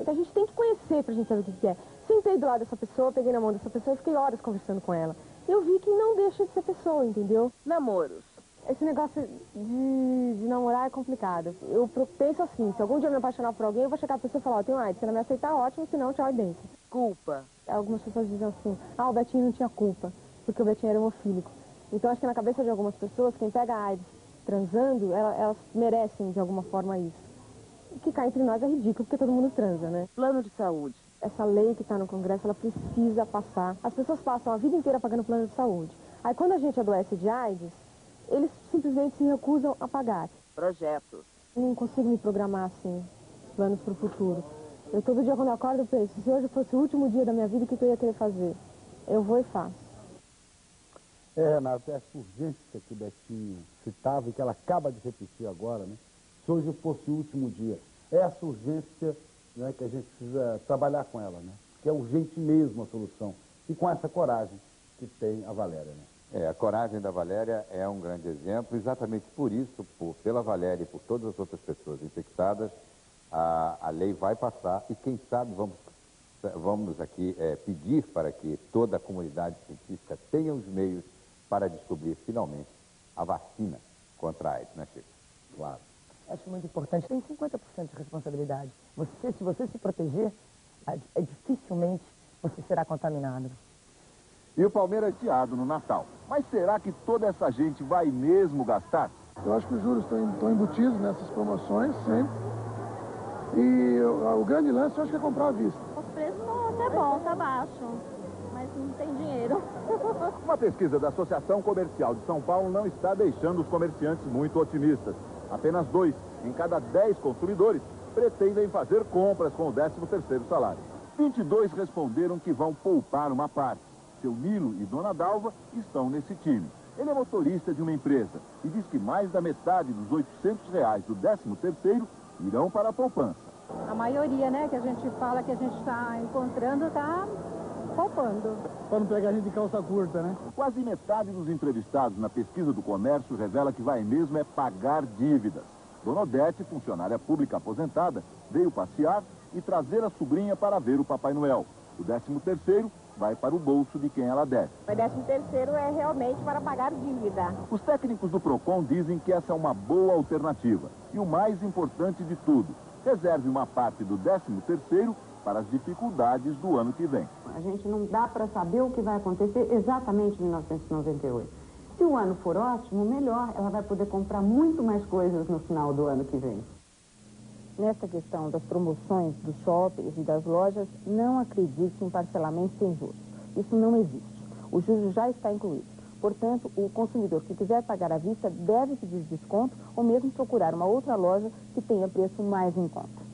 a gente tem que conhecer pra gente saber o que é. Sentei do lado dessa pessoa, peguei na mão dessa pessoa e fiquei horas conversando com ela. E eu vi que não deixa de ser pessoa, entendeu? Namoros. Esse negócio de namorar é complicado. Eu penso assim, se algum dia eu me apaixonar por alguém, eu vou chegar pra pessoa e falar, tenho AIDS, se ela me aceitar, ótimo, se não, tchau e benção. Culpa. Algumas pessoas dizem assim, o Betinho não tinha culpa, porque o Betinho era hemofílico. Então acho que na cabeça de algumas pessoas, quem pega a AIDS transando, elas merecem de alguma forma isso. O que cá entre nós é ridículo, porque todo mundo transa, né? Plano de saúde. Essa lei que está no Congresso, ela precisa passar. As pessoas passam a vida inteira pagando plano de saúde. Aí quando a gente adoece de AIDS, eles simplesmente se recusam a pagar. Projetos. Não consigo me programar assim, planos para o futuro. Eu todo dia quando eu acordo eu penso, se hoje fosse o último dia da minha vida, o que eu ia querer fazer? Eu vou e faço. Renato, essa urgência que o Betinho citava e que ela acaba de repetir agora, né? Se hoje fosse o último dia, essa urgência, né, que a gente precisa trabalhar com ela, né? Que é urgente mesmo a solução. E com essa coragem que tem a Valéria, né? A coragem da Valéria é um grande exemplo, exatamente por isso, pela Valéria e por todas as outras pessoas infectadas, a lei vai passar e quem sabe vamos aqui pedir para que toda a comunidade científica tenha os meios para descobrir finalmente a vacina contra a AIDS, né, Chico? Claro. Acho muito importante, tem 50% de responsabilidade. Se você se proteger, dificilmente você será contaminado. E o Palmeiras adiado no Natal. Mas será que toda essa gente vai mesmo gastar? Eu acho que os juros estão embutidos nessas promoções, sempre. E o grande lance eu acho que é comprar à vista. Os preços estão até bom, tá baixo, mas não tem dinheiro. Uma pesquisa da Associação Comercial de São Paulo não está deixando os comerciantes muito otimistas. Apenas 2 em cada 10 consumidores pretendem fazer compras com o 13º salário. 22 responderam que vão poupar uma parte. Seu Nilo e Dona Dalva estão nesse time. Ele é motorista de uma empresa e diz que mais da metade dos R$800 do 13º irão para a poupança. A maioria, né, que a gente fala que a gente está encontrando, está poupando. Para não pegar a gente de calça curta, né? Quase metade dos entrevistados na pesquisa do comércio revela que vai mesmo é pagar dívidas. Dona Odete, funcionária pública aposentada, veio passear e trazer a sobrinha para ver o Papai Noel. O 13º vai para o bolso de quem ela deve. O 13º é realmente para pagar dívida. Os técnicos do PROCON dizem que essa é uma boa alternativa. E o mais importante de tudo, reserve uma parte do 13º para as dificuldades do ano que vem. A gente não dá para saber o que vai acontecer exatamente em 1998. Se o ano for ótimo, melhor, ela vai poder comprar muito mais coisas no final do ano que vem. Nesta questão das promoções dos shoppings e das lojas, não acredite em parcelamento sem juros. Isso não existe. O juros já está incluído. Portanto, o consumidor que quiser pagar à vista deve pedir desconto ou mesmo procurar uma outra loja que tenha preço mais em conta.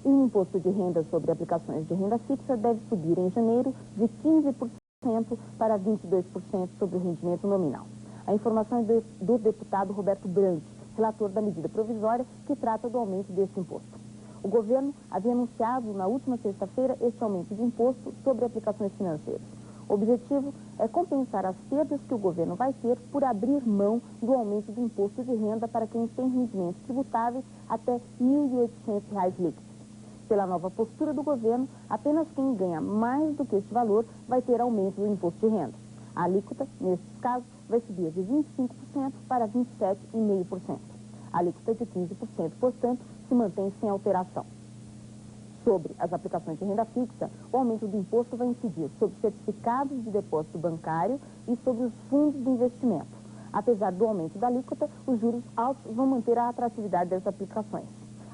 E o imposto de renda sobre aplicações de renda fixa deve subir em janeiro de 15% para 22% sobre o rendimento nominal. A informação é do deputado Roberto Brandt, relator da medida provisória que trata do aumento desse imposto. O governo havia anunciado na última sexta-feira este aumento de imposto sobre aplicações financeiras. O objetivo é compensar as perdas que o governo vai ter por abrir mão do aumento do imposto de renda para quem tem rendimentos tributáveis até R$ 1.800 líquidos. Pela nova postura do governo, apenas quem ganha mais do que este valor vai ter aumento do imposto de renda. A alíquota, nesses casos, vai subir de 25% para 27,5%. A alíquota de 15%, portanto, se mantém sem alteração. Sobre as aplicações de renda fixa, o aumento do imposto vai incidir sobre certificados de depósito bancário e sobre os fundos de investimento. Apesar do aumento da alíquota, os juros altos vão manter a atratividade das aplicações.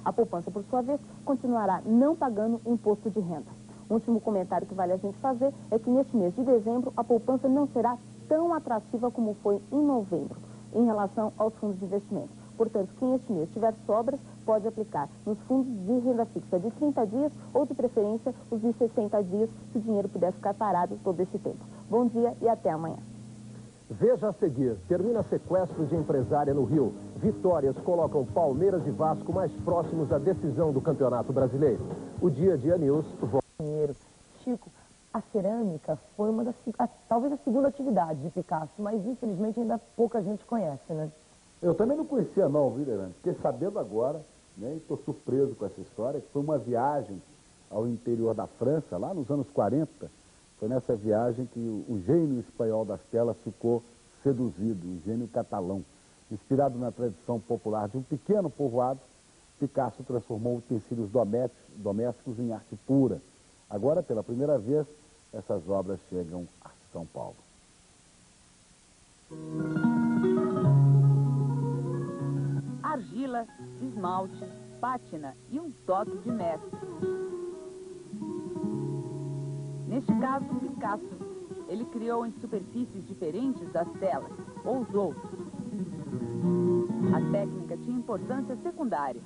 A poupança, por sua vez, continuará não pagando imposto de renda. O último comentário que vale a gente fazer é que neste mês de dezembro a poupança não será tão atrativa como foi em novembro, em relação aos fundos de investimento. Portanto, quem este mês tiver sobras, pode aplicar nos fundos de renda fixa de 30 dias ou, de preferência, os de 60 dias, se o dinheiro puder ficar parado todo esse tempo. Bom dia e até amanhã. Veja a seguir, termina sequestro de empresária no Rio. Vitórias colocam Palmeiras e Vasco mais próximos da decisão do Campeonato Brasileiro. O Dia a Dia News volta. Chico, a cerâmica foi uma das, talvez a segunda atividade de Picasso, mas infelizmente ainda pouca gente conhece, né? Eu também não conhecia não, viu, Leandro? Fiquei sabendo agora, né, e estou surpreso com essa história, que foi uma viagem ao interior da França, lá nos anos 40. Foi nessa viagem que o gênio espanhol das telas ficou seduzido, o gênio catalão. Inspirado na tradição popular de um pequeno povoado, Picasso transformou utensílios domésticos em arte pura. Agora, pela primeira vez, essas obras chegam a São Paulo. Argila, esmalte, pátina e um toque de mestre. Neste caso, Picasso. Ele criou em superfícies diferentes das telas, ousou. A técnica tinha importância secundária.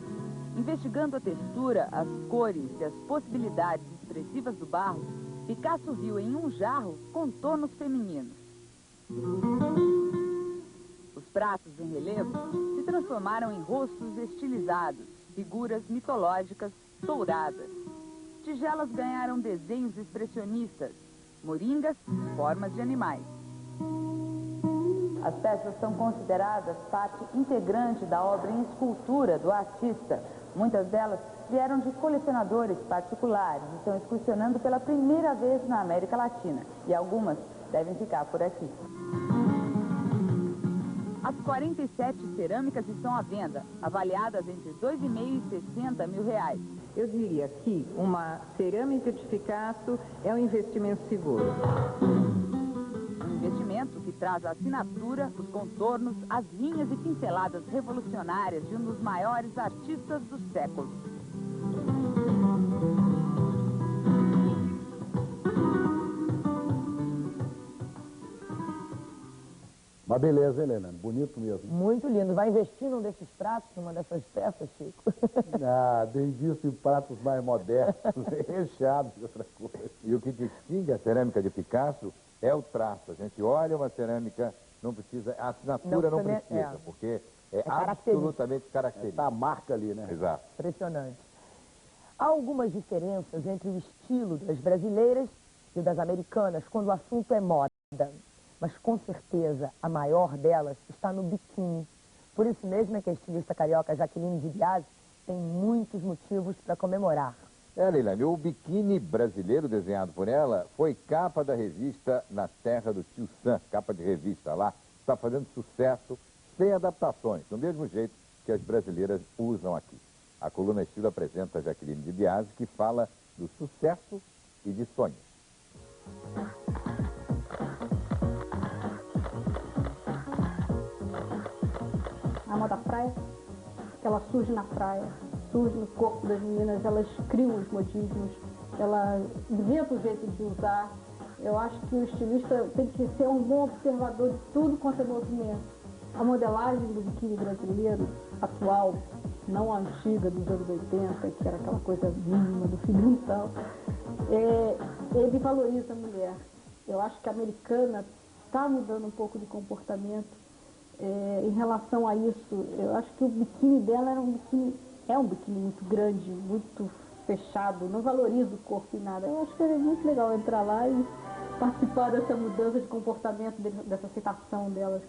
Investigando a textura, as cores e as possibilidades expressivas do barro, Picasso viu em um jarro contornos femininos. Os pratos em relevo se transformaram em rostos estilizados, figuras mitológicas douradas. Tigelas ganharam desenhos expressionistas, moringas, formas de animais. As peças são consideradas parte integrante da obra em escultura do artista. Muitas delas vieram de colecionadores particulares e estão excursionando pela primeira vez na América Latina. E algumas devem ficar por aqui. As 47 cerâmicas estão à venda, avaliadas entre R$ 2,5 e R$ 60 mil. Eu diria que uma cerâmica de Picasso é um investimento seguro. Um investimento documento que traz a assinatura, os contornos, as linhas e pinceladas revolucionárias de um dos maiores artistas do século. Uma beleza, Helena. Bonito mesmo. Muito lindo. Vai investir num desses pratos, numa dessas peças, Chico? Ah, tem visto em pratos mais modernos, recheados de outra coisa. E o que distingue a cerâmica de Picasso é o traço. A gente olha uma cerâmica, não precisa, a assinatura não precisa, porque é absolutamente característica. Tá a marca ali, né? Exato. Impressionante. Há algumas diferenças entre o estilo das brasileiras e o das americanas quando o assunto é moda. Mas com certeza a maior delas está no biquíni. Por isso mesmo é que a estilista carioca Jaqueline de Biasi tem muitos motivos para comemorar. Leilani, o biquíni brasileiro desenhado por ela foi capa da revista Na Terra do Tio Sam, capa de revista lá, está fazendo sucesso sem adaptações, do mesmo jeito que as brasileiras usam aqui. A coluna Estilo apresenta a Jaqueline de Biasi, que fala do sucesso e de sonhos. A moda praia, ela surge na praia, surge no corpo das meninas, elas criam os modismos, ela inventa o jeito de usar. Eu acho que o estilista tem que ser um bom observador de tudo quanto é movimento. A modelagem do biquíni brasileiro atual, não a antiga dos anos 80, que era aquela coisa mínima do fio dental, ele valoriza a mulher. Eu acho que a americana está mudando um pouco de comportamento. Em relação a isso, eu acho que o biquíni dela é um biquíni muito grande, muito fechado, não valoriza o corpo e nada. Eu acho que é muito legal entrar lá e participar dessa mudança de comportamento, dessa aceitação delas.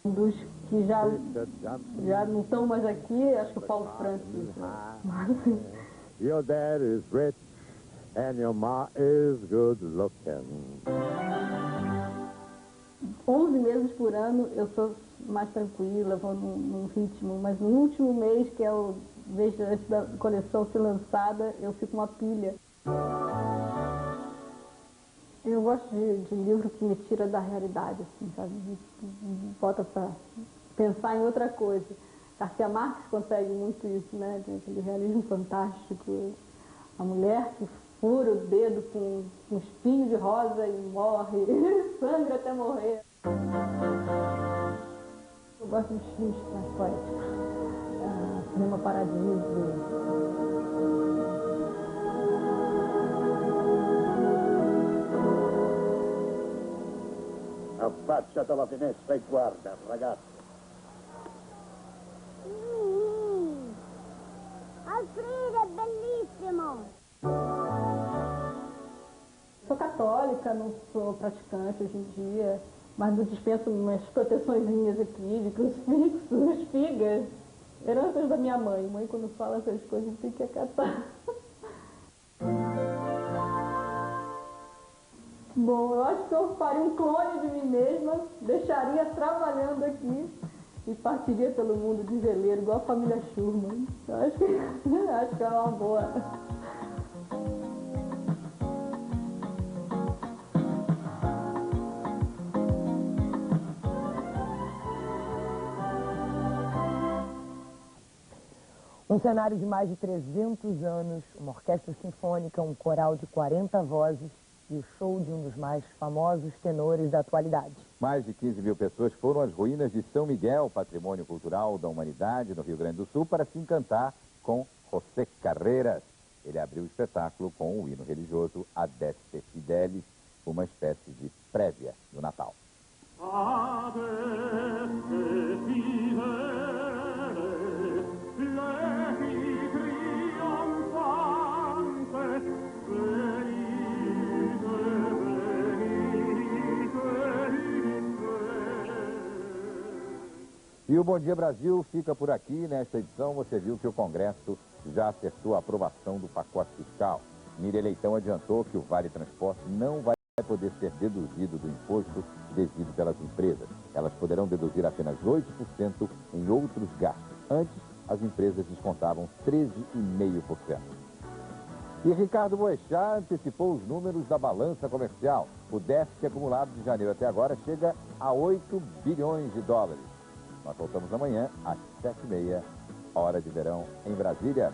Dos que já não estão mais aqui, acho que o Paulo Francis. Your dad is rich and your ma is good looking. 11 meses por ano eu sou mais tranquila, vou num ritmo, mas no último mês, que é o mês antes da coleção ser lançada, eu fico uma pilha. Eu gosto de livro que me tira da realidade, assim, sabe? Me bota para pensar em outra coisa. Garcia Marques consegue muito isso, né? Tem aquele realismo fantástico. A mulher que fura o dedo com um espinho de rosa e morre, sangra até morrer. Eu gosto dos filmes mais poéticos. Cinema Paradiso. Affaccia dalla finestra e guarda, ragazzo. Alfredo, è bellissimo! Sou católica, não sou praticante hoje em dia, mas não dispenso umas proteçõezinhas aqui, de crucifixos, espigas, heranças da minha mãe. Mãe, quando fala essas coisas, tem que acatar. Bom, eu acho que eu faria um clone de mim mesma, deixaria trabalhando aqui e partiria pelo mundo de veleiro, igual a família Schurman. Eu acho que é uma boa. Um cenário de mais de 300 anos, uma orquestra sinfônica, um coral de 40 vozes e o show de um dos mais famosos tenores da atualidade. Mais de 15 mil pessoas foram às ruínas de São Miguel, patrimônio cultural da humanidade, no Rio Grande do Sul, para se encantar com José Carreras. Ele abriu o espetáculo com o hino religioso Adeste Fidelis, uma espécie de prévia do Natal. E o Bom Dia Brasil fica por aqui. Nesta edição você viu que o Congresso já acertou a aprovação do pacote fiscal. Miriam Leitão adiantou que o Vale Transporte não vai poder ser deduzido do imposto devido pelas empresas. Elas poderão deduzir apenas 8% em outros gastos. Antes, as empresas descontavam 13,5%. E Ricardo Boechat antecipou os números da balança comercial. O déficit acumulado de janeiro até agora chega a 8 bilhões de dólares. Nós voltamos amanhã às 7h30, hora de verão em Brasília.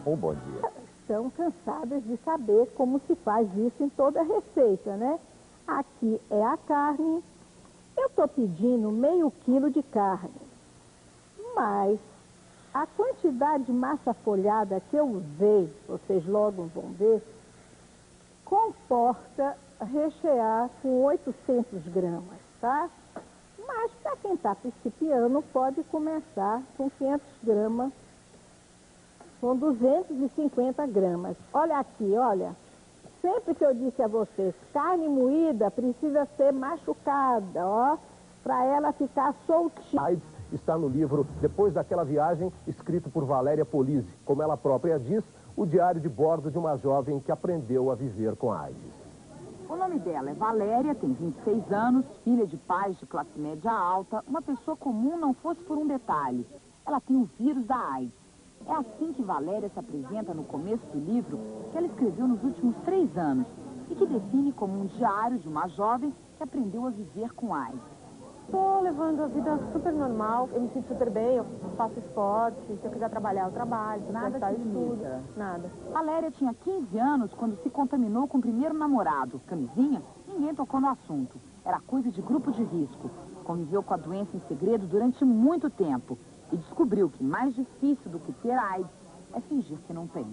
Um bom dia. São cansadas de saber como se faz isso em toda a receita, né? Aqui é a carne. Eu estou pedindo meio quilo de carne, mas a quantidade de massa folhada que eu usei, vocês logo vão ver, comporta rechear com 800 gramas, tá? Mas para quem está principiando, pode começar com 500 gramas, com 250 gramas. Olha aqui, olha. Sempre que eu disse a vocês, carne moída precisa ser machucada, ó, para ela ficar soltinha. Está no livro Depois daquela Viagem, escrito por Valéria Polizzi. Como ela própria diz, o diário de bordo de uma jovem que aprendeu a viver com a AIDS. O nome dela é Valéria, tem 26 anos, filha de pais de classe média alta, uma pessoa comum não fosse por um detalhe. Ela tem o vírus da AIDS. É assim que Valéria se apresenta no começo do livro que ela escreveu nos últimos 3 anos e que define como um diário de uma jovem que aprendeu a viver com AIDS. Estou levando a vida super normal, eu me sinto super bem, eu faço esporte, se eu quiser trabalhar, eu trabalho, se eu Nada quiser te estudo, limita. nada. Valéria tinha 15 anos quando se contaminou com o primeiro namorado. Camisinha? Ninguém tocou no assunto. Era coisa de grupo de risco. Conviveu com a doença em segredo durante muito tempo e descobriu que mais difícil do que ter AIDS é fingir que não tem.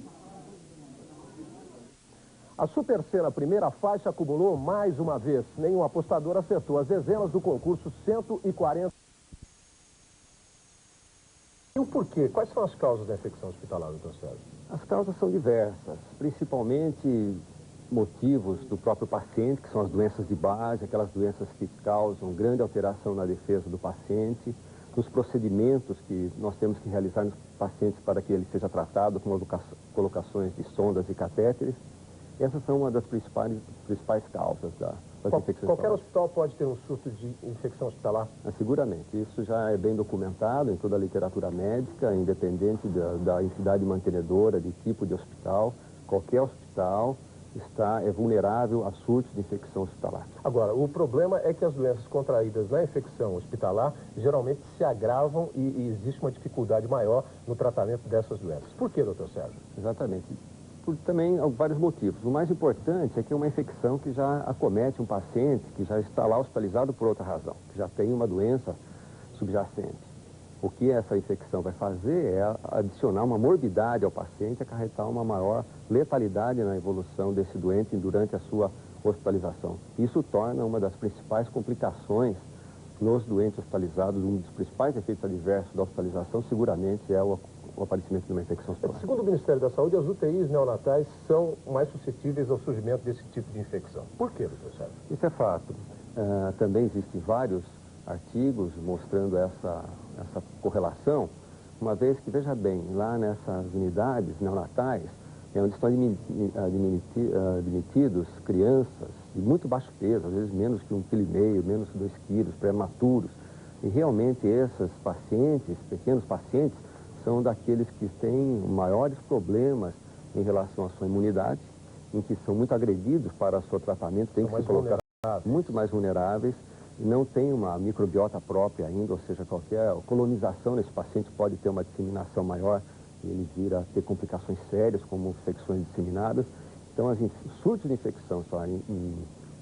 A Supercena primeira faixa acumulou mais uma vez. Nenhum apostador acertou as dezenas do concurso 140. E o porquê? Quais são as causas da infecção hospitalar, doutor Sérgio? As causas são diversas, principalmente motivos do próprio paciente, que são as doenças de base, aquelas doenças que causam grande alteração na defesa do paciente, nos procedimentos que nós temos que realizar nos pacientes para que ele seja tratado, como colocações de sondas e catéteres. Essas são uma das principais causas das infecções. Qualquer hospital pode ter um surto de infecção hospitalar? Seguramente. Isso já é bem documentado em toda a literatura médica, independente da entidade mantenedora, de tipo de hospital. Qualquer hospital é vulnerável a surtos de infecção hospitalar. Agora, o problema é que as doenças contraídas na infecção hospitalar geralmente se agravam e existe uma dificuldade maior no tratamento dessas doenças. Por que, doutor Sérgio? Exatamente. Por também vários motivos. O mais importante é que é uma infecção que já acomete um paciente que já está lá hospitalizado por outra razão, que já tem uma doença subjacente. O que essa infecção vai fazer é adicionar uma morbidade ao paciente, acarretar uma maior letalidade na evolução desse doente durante a sua hospitalização. Isso torna uma das principais complicações nos doentes hospitalizados. Um dos principais efeitos adversos da hospitalização seguramente é o aparecimento de uma infecção hospitalar. Segundo o Ministério da Saúde, as UTIs neonatais são mais suscetíveis ao surgimento desse tipo de infecção. Por quê, doutor Sérgio? Isso é fato. Também existem vários artigos mostrando essa correlação, uma vez que, veja bem, lá nessas unidades neonatais, onde estão admitidos crianças de muito baixo peso, às vezes menos que 1,5 kg, menos que 2 kg, prematuros, e realmente esses pacientes, pequenos pacientes, são daqueles que têm maiores problemas em relação à sua imunidade, em que são muito agredidos para o seu tratamento, têm que se colocar muito mais vulneráveis, e não tem uma microbiota própria ainda, ou seja, qualquer colonização nesse paciente pode ter uma disseminação maior, e ele vir a ter complicações sérias, como infecções disseminadas. Então, os surtos de infecção em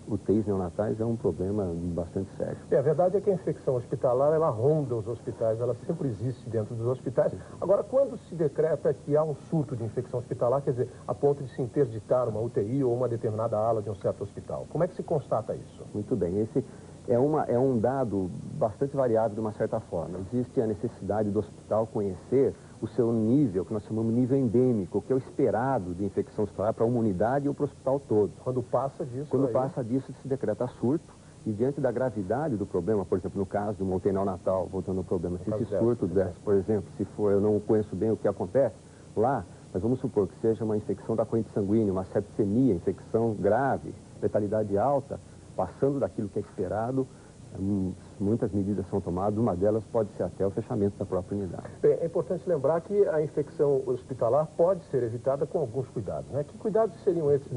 UTIs neonatais é um problema bastante sério. A verdade é que a infecção hospitalar, ela ronda os hospitais, ela sempre existe dentro dos hospitais. Agora, quando se decreta que há um surto de infecção hospitalar, quer dizer, a ponto de se interditar uma UTI ou uma determinada ala de um certo hospital, como é que se constata isso? Muito bem, esse é um dado bastante variável de uma certa forma. Existe a necessidade do hospital conhecer o seu nível, que nós chamamos de nível endêmico, que é o esperado de infecção hospitalar para uma unidade ou para o hospital todo. Quando passa disso... Passa disso, se decreta surto, e diante da gravidade do problema, por exemplo, no caso de uma UTI neonatal, voltando ao problema, se esse surto desse, por exemplo, se for, eu não conheço bem o que acontece lá, mas vamos supor que seja uma infecção da corrente sanguínea, uma septicemia, infecção grave, letalidade alta, passando daquilo que é esperado, Muitas medidas são tomadas, uma delas pode ser até o fechamento da própria unidade. Bem, é importante lembrar que a infecção hospitalar pode ser evitada com alguns cuidados, né? Que cuidados seriam esses